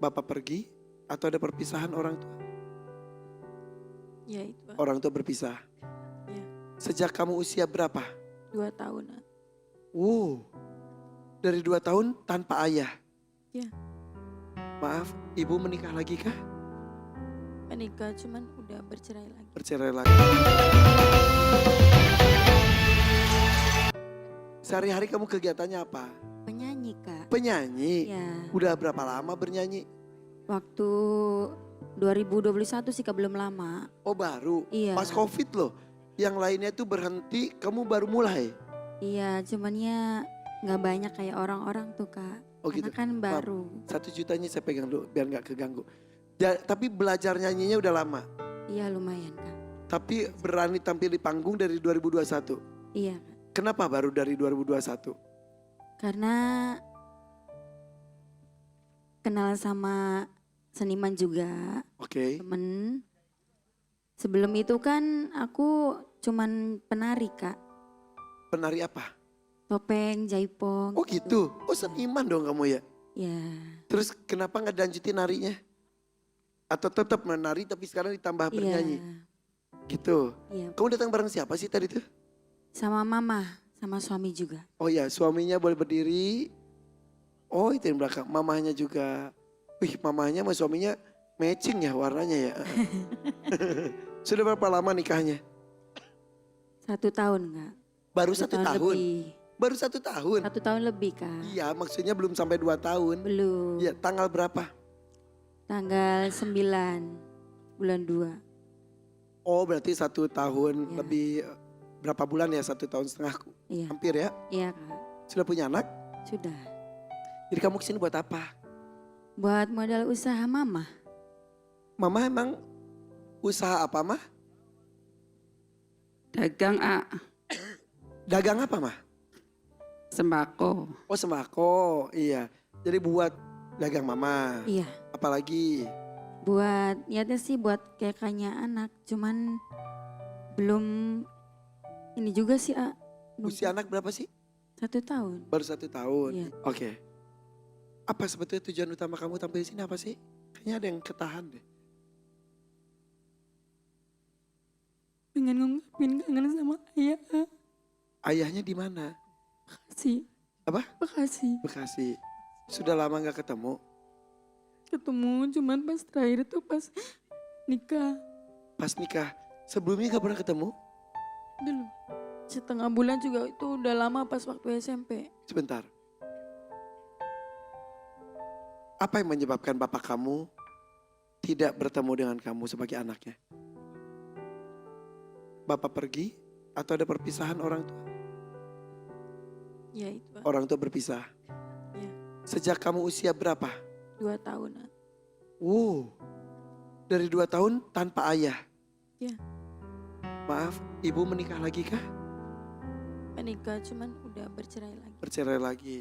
Bapak pergi atau ada perpisahan orang tua? Ya itu Pak. Orang tua berpisah. Ya. Sejak kamu usia berapa? 2 tahunan. Dari 2 tahun tanpa ayah. Ya. Maaf, ibu menikah lagi kah? Menikah cuman udah bercerai lagi. Bercerai lagi. Sehari-hari kamu kegiatannya apa? Penyanyi Kak. Penyanyi? Ya. Udah berapa lama bernyanyi? Waktu 2021 sih Kak, belum lama. Oh baru? Iya. Pas Covid loh. Yang lainnya tuh berhenti, kamu baru mulai? Iya, cuman ya nggak banyak kayak orang-orang tuh Kak. Oh Karena gitu. kan baru. 1 jutanya saya pegang dulu biar gak keganggu. Tapi belajar nyanyinya udah lama. Iya lumayan Kak. Tapi berani tampil di panggung dari 2021. Iya Kak. Kenapa baru dari 2021? Karena kenal sama seniman juga, Oke. temen. Sebelum itu kan aku cuman penari Kak. Penari apa? Topeng, jaipong. Oh gitu. Oh seniman dong kamu ya? Ya. Terus kenapa gak lanjutin narinya? Atau tetap menari tapi sekarang ditambah bernyanyi? Iya. Gitu. Iya. Kamu datang bareng siapa sih tadi tuh? Sama mama, sama suami juga. Oh ya, suaminya boleh berdiri. Oh itu yang belakang, mamahnya juga. Wih, mamahnya sama suaminya matching ya warnanya ya. Sudah berapa lama nikahnya? 1 tahun Kak. Baru 1 tahun. Lebih. Baru 1 tahun. 1 tahun lebih Kak. Iya, maksudnya belum sampai 2 tahun. Belum. Iya, tanggal berapa? Tanggal 9 bulan 2. Oh, berarti 1 tahun Iya. lebih berapa bulan ya? 1 tahun setengah. Iya. Hampir ya. Iya Kak. Sudah punya anak? Sudah. Jadi kamu kesini buat apa? Buat modal usaha mama. Mama emang usaha apa mah? Dagang Dagang apa mah? sembako. Oh sembako, iya. Jadi buat dagang mama. Iya. Apalagi? Buat niatnya sih buat kayaknya anak. Cuman belum ini juga sih belum Usia anak berapa sih? 1 tahun. Baru 1 tahun. Iya. Oke. Apa sebetulnya tujuan utama kamu tampil di sini apa sih? Kayaknya ada yang ketahan deh. Pengen ngungkapin kangen sama ayah. Ayahnya di mana? Bekasi. Apa? Bekasi. Bekasi. Sudah lama nggak ketemu? Ketemu cuman pas terakhir tuh pas nikah. Pas nikah. Sebelumnya nggak pernah ketemu? Belum. Setengah bulan juga itu udah lama pas waktu SMP. Sebentar. Apa yang menyebabkan bapak kamu tidak bertemu dengan kamu sebagai anaknya? Bapak pergi atau ada perpisahan orang tua? Ya itu Pak. Orang tua berpisah. Ya. Sejak kamu usia berapa? 2 tahunan. Dari 2 tahun tanpa ayah. Ya. Maaf, ibu menikah lagi kah? Menikah cuman udah bercerai lagi. Bercerai lagi.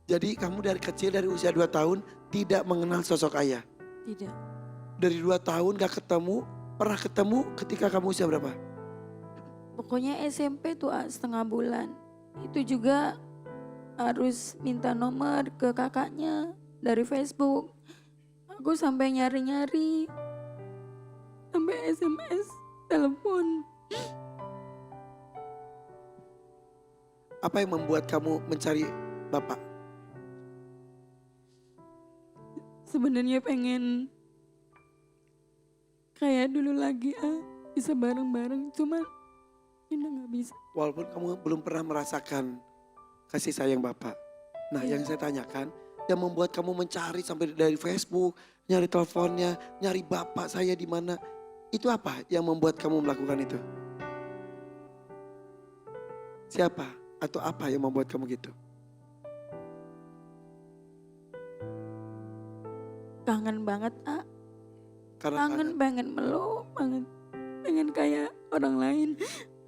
Jadi kamu dari kecil dari usia 2 tahun tidak mengenal sosok ayah. Tidak. Dari 2 tahun gak ketemu, pernah ketemu ketika kamu usia berapa? Pokoknya SMP tuh setengah bulan. Itu juga harus minta nomor ke kakaknya dari Facebook. Aku sampai nyari-nyari. Sampai SMS, telepon. Apa yang membuat kamu mencari bapak? Sebenarnya pengen kayak dulu lagi bisa bareng-bareng. Cuman udah gak bisa. Walaupun kamu belum pernah merasakan kasih sayang bapak. Nah Iya. yang saya tanyakan, yang membuat kamu mencari sampai dari Facebook, nyari teleponnya, nyari bapak saya di mana. Itu apa yang membuat kamu melakukan itu? Siapa atau apa yang membuat kamu gitu? Kangen banget Karena Kangen pengen meluk banget. Pengen kayak orang lain.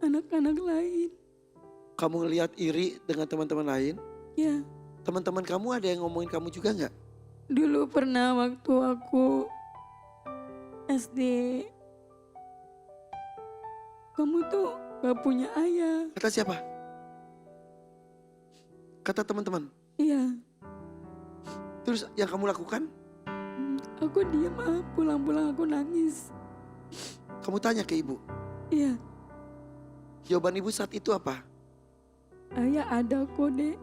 Anak-anak lain. kamu lihat iri dengan teman-teman lain. Ya. Teman-teman kamu ada yang ngomongin kamu juga nggak? Dulu pernah waktu aku SD. Kamu tuh gak punya ayah. Kata siapa? Kata teman-teman. Iya. Terus yang kamu lakukan? Aku diam, pulang-pulang aku nangis. Kamu tanya ke ibu. Iya, Jawaban ibu saat itu apa? ayah ada kok dek.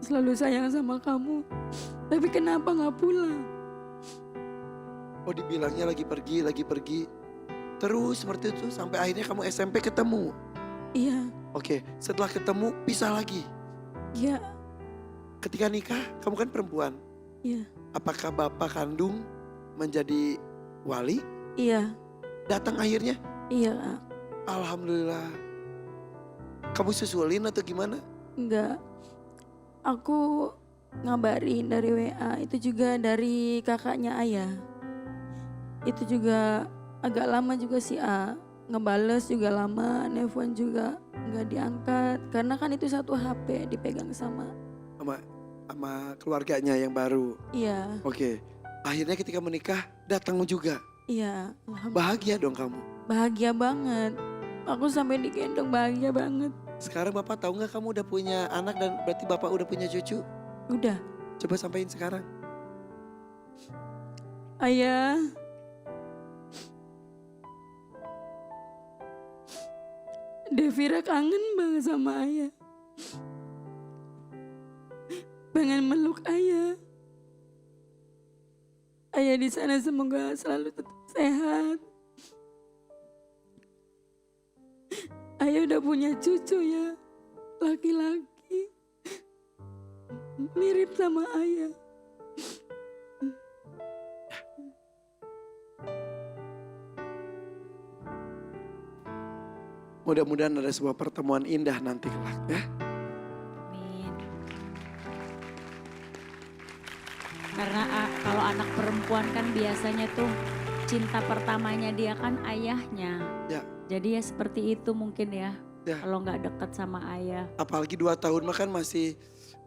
Selalu sayang sama kamu. Tapi kenapa gak pulang? Oh dibilangnya lagi pergi. Terus seperti itu sampai akhirnya kamu SMP ketemu. Iya, Oke, setelah ketemu pisah lagi. iya, Ketika nikah, kamu kan perempuan. iya, Apakah bapak kandung menjadi wali? iya, Datang akhirnya? iya Kak. Alhamdulillah. Kamu susulin atau gimana? Enggak. Aku ngabarin dari WA, itu juga dari kakaknya ayah. Itu juga agak lama juga sih ngebales juga lama, nelfon juga nggak diangkat. Karena kan itu satu HP dipegang sama. Sama keluarganya yang baru. Iya, Oke. Akhirnya ketika menikah datang juga. iya. Alhamdulillah. Bahagia dong kamu. Bahagia banget. Aku sampai digendong bahagia banget. Sekarang bapak tahu nggak kamu udah punya anak dan berarti bapak udah punya cucu? Udah, Coba sampaikan sekarang. ayah. Devira kangen banget sama ayah. Pengen meluk ayah. Ayah di sana semoga selalu tetap sehat. Ayah udah punya cucu ya, laki-laki. Mirip sama ayah. Mudah-mudahan ada sebuah pertemuan indah nanti kelak ya. Amin. Karena kalau anak perempuan kan biasanya tuh cinta pertamanya dia kan ayahnya. Ya. Jadi ya seperti itu mungkin ya. Ya. Kalau nggak dekat sama ayah. Apalagi 2 tahun mah kan masih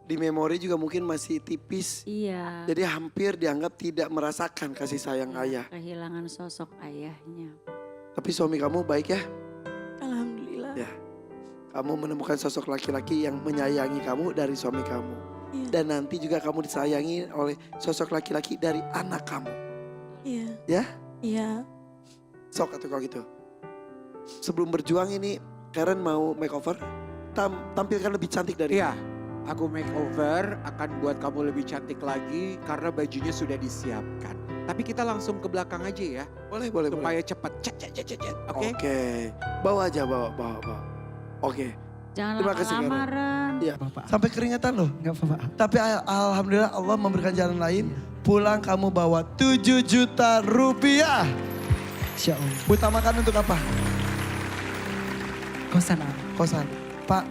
di memori juga mungkin masih tipis. Iya. Jadi hampir dianggap tidak merasakan kasih sayang ayah. Kehilangan sosok ayahnya. Tapi suami kamu baik ya. Alhamdulillah. Ya. Kamu menemukan sosok laki-laki yang menyayangi kamu dari suami kamu. Iya. Dan nanti juga kamu disayangi oleh sosok laki-laki dari anak kamu. Iya. Ya? Iya. Sok atau kalau gitu. Sebelum berjuang ini Karen mau makeover. Tampilkan lebih cantik dari Iya, aku makeover akan buat kamu lebih cantik lagi karena bajunya sudah disiapkan. Tapi kita langsung ke belakang aja ya, Boleh, boleh. supaya cepat. Cet. Oke? Oke. Bawa aja, bawa. Oke. Jangan Terima kasih, Karen. lama-lamaran. Iya. Apa-apa. Sampai keringetan loh. Enggak apa-apa. Tapi alhamdulillah Allah memberikan jalan lain. Pulang kamu bawa 7 juta rupiah. Insya Allah. Utamakan untuk apa? Kosan Kosan. Pak,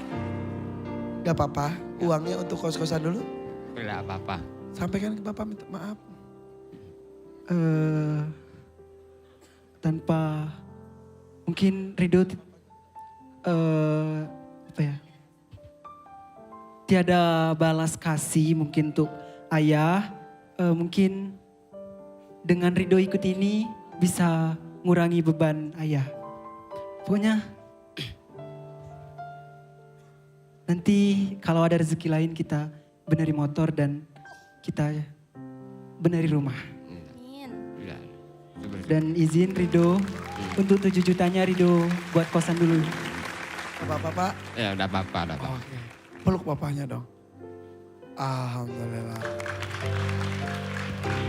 gak apa-apa. Uangnya untuk kos-kosan dulu. Tidak apa-apa. Sampaikan ke Bapak minta maaf. tanpa mungkin Ridho apa ya? Tiada balas kasih mungkin untuk ayah. Mungkin dengan Ridho ikut ini bisa ngurangi beban ayah. Pokoknya nanti kalau ada rezeki lain kita beneri motor dan kita beneri rumah. Tidak. Sebenarnya. Dan izin Ridho untuk 7 jutanya Ridho buat kosan dulu. Gak apa-apa Pak. Ya udah apa-apa, udah apa. Oke. Peluk bapaknya dong. Alhamdulillah.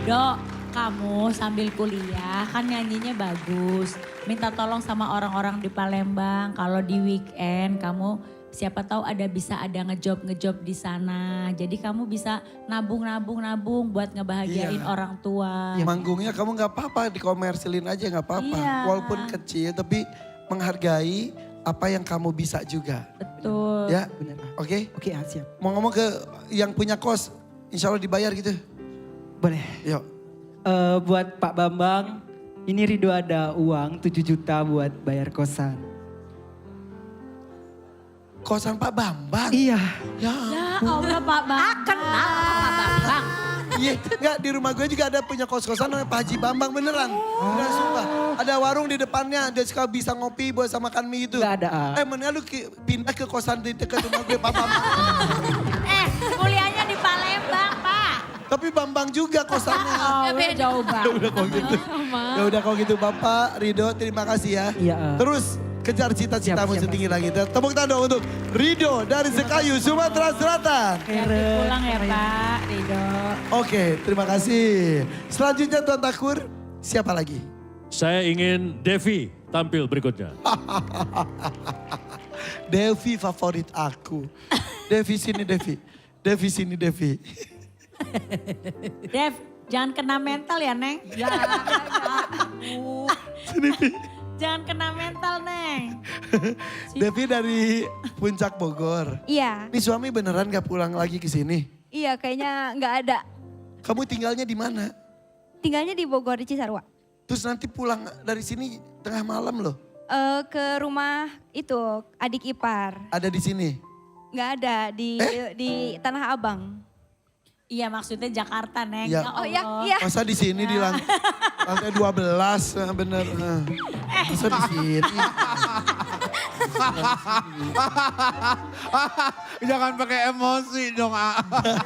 Dok, kamu sambil kuliah kan nyanyinya bagus. Minta tolong sama orang-orang di Palembang kalau di weekend kamu siapa tahu bisa ada ngejob di sana. Jadi kamu bisa nabung buat ngebahagiain Iya. orang tua. Manggungnya kamu gak apa-apa dikomersilin aja gak apa-apa. Iya. Walaupun kecil tapi menghargai apa yang kamu bisa juga. Betul. Ya, Benar. oke? Oke, siap. Mau ngomong ke yang punya kos, insya Allah dibayar gitu. Boleh. Yuk. Buat Pak Bambang, ini Ridho ada uang 7 juta buat bayar kosan. Kosan Pak Bambang. Iya. Ya. Ya Allah Pak Bambang. Kenal Pak Bambang. Iya, enggak di rumah gue juga ada punya kos-kosan namanya Pak Haji Bambang beneran. Beneran sumpah. Ada warung di depannya, dia suka bisa ngopi buat sama makan mie itu. Enggak ada. Mendingan lu pindah ke kosan di dekat rumah gue Pak Bambang. Kuliahnya di Palembang Pak. Tapi Tapi Bambang juga kosannya. Oh, udah jauh banget. Udah kalau gitu. Ya udah kalau gitu Bapak Rido, terima kasih ya. Iya. Terus kejar cita-citamu Siap, siap, setinggi langit. Tepuk tangan dong untuk Rido dari Sekayu, Sumatera Selatan. Hati pulang ya Pak Rido. Oke, terima kasih. Selanjutnya Tuan Takur, siapa lagi? Saya ingin Devi tampil berikutnya. Devi favorit aku. Devi sini Devi. Devi sini Devi. Dev, jangan kena mental ya Neng. Sini Vi. Jangan kena mental Neng. Devi dari Puncak Bogor. Iya, Ini suami beneran gak pulang lagi ke sini? iya kayaknya nggak ada. Kamu tinggalnya di mana? Tinggalnya di Bogor, di Cisarua. Terus nanti pulang dari sini tengah malam loh. Ke rumah itu adik ipar. Ada di sini. Nggak ada di Tanah Abang. Iya maksudnya Jakarta Neng. Ya. Oh ya, Allah. iya. Masa di sini di lantai 12, bener. Masa di sini. Jangan pakai emosi dong.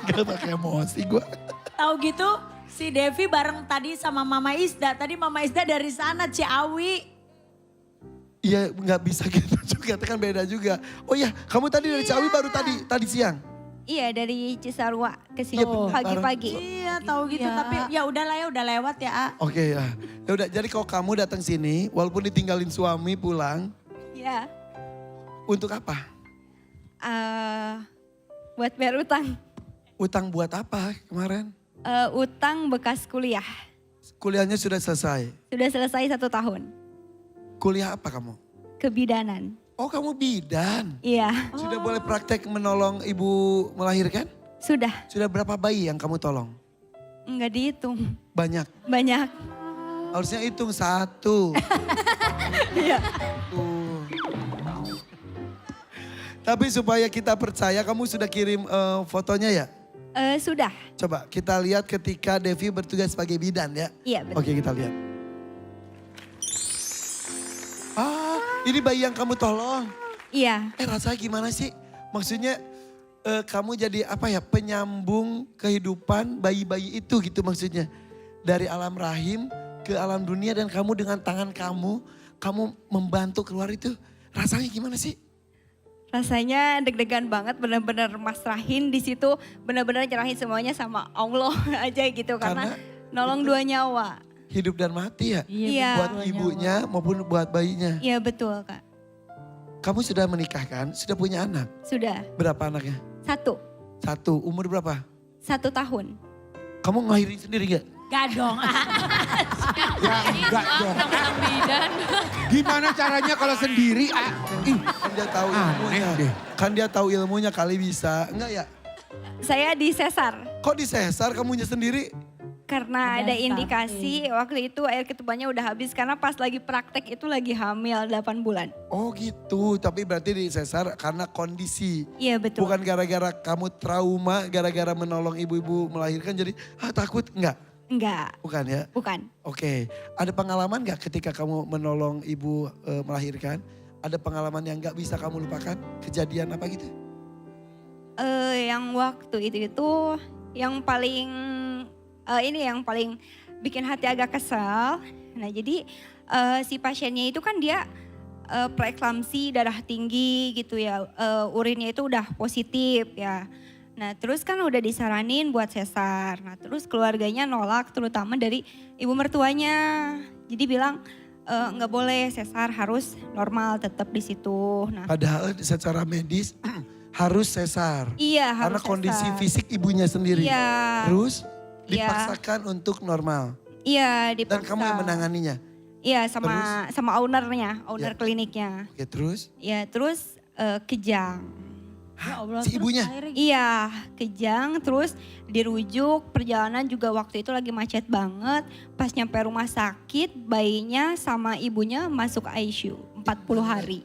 Gak pakai emosi gue. Tahu gitu si Devi bareng tadi sama Mama Isda. Tadi Mama Isda dari sana Ciawi. Iya nggak bisa gitu juga, itu kan beda juga. Oh iya, kamu tadi dari Ciawi baru tadi siang. Iya, dari Cisarua ke sini Iya, bener, pagi-pagi. Iya tahu gitu tapi ya udahlah ya udah lewat ya. A. Oke ya. Ya udah, jadi kalau kamu datang sini, walaupun ditinggalin suami pulang, Iya. untuk apa? Buat bayar utang. Utang buat apa kemarin? Utang bekas kuliah. Kuliahnya sudah selesai. Sudah selesai 1 tahun. Kuliah apa kamu? Kebidanan. Oh kamu bidan. Iya, Sudah boleh praktek menolong ibu melahirkan? sudah. Sudah berapa bayi yang kamu tolong? Nggak dihitung. Banyak. Banyak. Harusnya hitung 1. Iya. Tuh. Tapi supaya kita percaya, kamu sudah kirim fotonya ya? Sudah. Coba kita lihat ketika Devi bertugas sebagai bidan ya. Iya, betul. Oke kita lihat. Ini bayi yang kamu tolong. Iya. Rasanya gimana sih? Maksudnya kamu jadi apa ya, penyambung kehidupan bayi-bayi itu gitu maksudnya. Dari alam rahim ke alam dunia dan kamu dengan tangan kamu membantu keluar itu. Rasanya gimana sih? Rasanya deg-degan banget, benar-benar masrahin di situ, benar-benar nyerahin semuanya sama Allah aja gitu karena nolong 2 nyawa. Hidup dan mati ya? Iya. Buat ibunya maupun buat bayinya. Iya betul Kak. Kamu sudah menikah kan? Sudah punya anak? Sudah. Berapa anaknya? 1. 1, umur berapa? 1 tahun. Kamu ngelahirin sendiri gak? Gak dong. Ya enggak dong. Gimana caranya kalau sendiri? Kan dia tahu ilmunya. deh. Kan dia tahu ilmunya kali bisa. Enggak ya? Saya di sesar Kok disesar kamunya sendiri? karena ada Ada indikasi waktu itu air ketubannya udah habis karena pas lagi praktek itu lagi hamil 8 bulan. Oh gitu, tapi berarti disesar karena kondisi. Iya betul. Bukan gara-gara kamu trauma, gara-gara menolong ibu-ibu melahirkan jadi takut? Enggak? Enggak, Bukan ya? bukan. Oke, ada pengalaman gak ketika kamu menolong ibu melahirkan? Ada pengalaman yang gak bisa kamu lupakan? Kejadian apa gitu? Yang waktu itu yang paling yang paling bikin hati agak kesel. Nah jadi si pasiennya itu kan dia preeklamsi, darah tinggi gitu ya, urinnya itu udah positif ya. Nah terus kan udah disaranin buat sesar. Nah terus keluarganya nolak, terutama dari ibu mertuanya. Jadi bilang nggak boleh sesar, harus normal tetap di situ. Nah Padahal secara medis harus sesar. iya Karena harus kondisi sesar. fisik ibunya sendiri. Iya. Terus Iya. dipaksakan untuk normal. Iya Dan dipaksa. kamu yang menanganinya. Iya sama ownernya, owner Ya. kliniknya. Oke terus? Ya terus kejang. Ya Allah, Si terus ibunya? akhirnya Iya kejang terus dirujuk, perjalanan juga waktu itu lagi macet banget. Pas nyampe rumah sakit bayinya sama ibunya masuk ICU 40 hari.